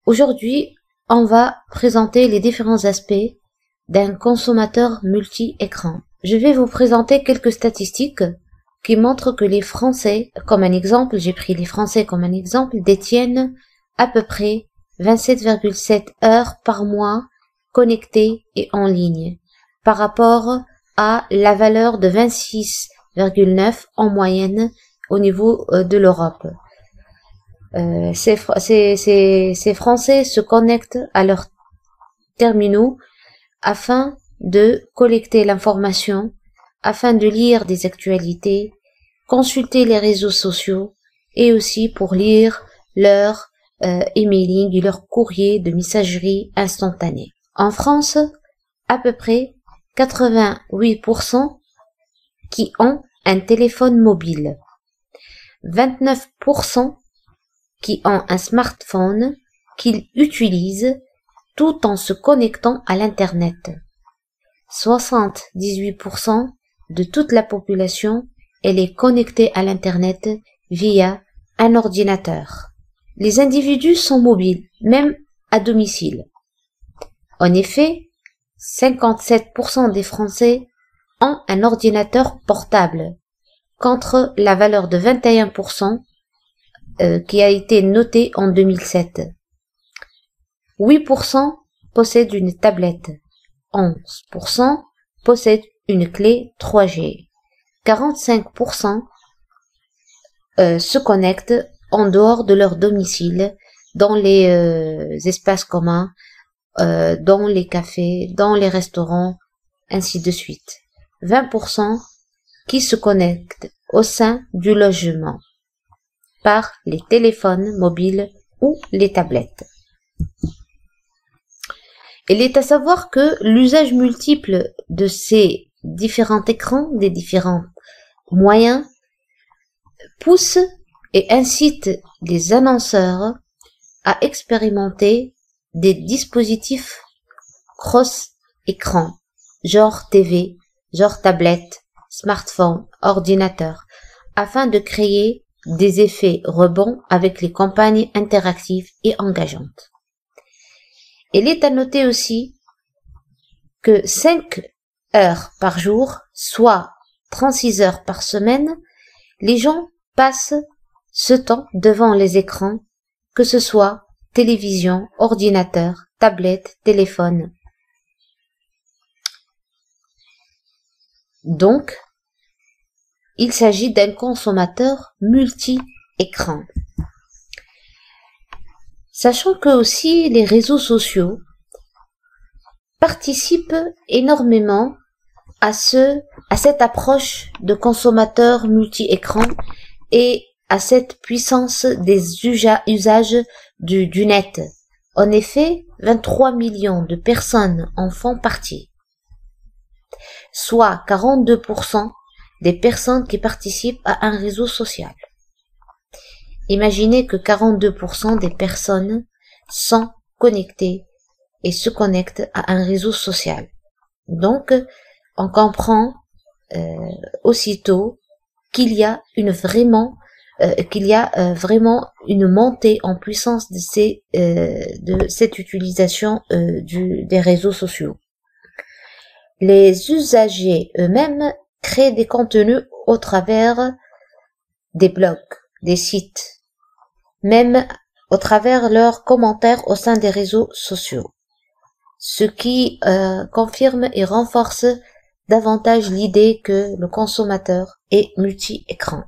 Aujourd'hui, on va présenter les différents aspects d'un consommateur multi-écran. Je vais vous présenter quelques statistiques qui montrent que les Français, comme un exemple, j'ai pris les Français comme un exemple, détiennent à peu près 27,7 heures par mois connectés et en ligne, par rapport à la valeur de 26,9 en moyenne au niveau de l'Europe. Ces Français se connectent à leurs terminaux afin de collecter l'information, afin de lire des actualités, consulter les réseaux sociaux et aussi pour lire leur emailing et leur courrier de messagerie instantanée. En France, à peu près 88% qui ont un téléphone mobile, 29% qui ont un smartphone qu'ils utilisent tout en se connectant à l'Internet. 78% de toute la population, elle est connectée à l'Internet via un ordinateur. Les individus sont mobiles, même à domicile. En effet, 57% des Français ont un ordinateur portable, contre la valeur de 21% qui a été notée en 2007. 8% possèdent une tablette, 11% possèdent une clé 3G, 45% se connectent en dehors de leur domicile, dans les espaces communs, dans les cafés, dans les restaurants, ainsi de suite. 20% qui se connectent au sein du logement, par les téléphones mobiles ou les tablettes. Il est à savoir que l'usage multiple de ces différents écrans, des différents moyens, pousse et incite les annonceurs à expérimenter des dispositifs cross-écran, genre TV, genre tablette, smartphone, ordinateur, afin de créer des effets rebonds avec les campagnes interactives et engageantes. Il est à noter aussi que 5 heures par jour, soit 36 heures par semaine, les gens passent ce temps devant les écrans, que ce soit télévision, ordinateur, tablette, téléphone. Donc, il s'agit d'un consommateur multi-écran. Sachant que aussi les réseaux sociaux participent énormément à cette approche de consommateur multi-écran et à cette puissance des usages du net. En effet, 23 millions de personnes en font partie, soit 42% des personnes qui participent à un réseau social. Imaginez que 42% des personnes sont connectées et se connectent à un réseau social. Donc, on comprend aussitôt qu'il y a vraiment une montée en puissance de cette utilisation des réseaux sociaux. Les usagers eux-mêmes créent des contenus au travers des blogs, des sites, même au travers leurs commentaires au sein des réseaux sociaux, ce qui confirme et renforce davantage l'idée que le consommateur est multi-écran.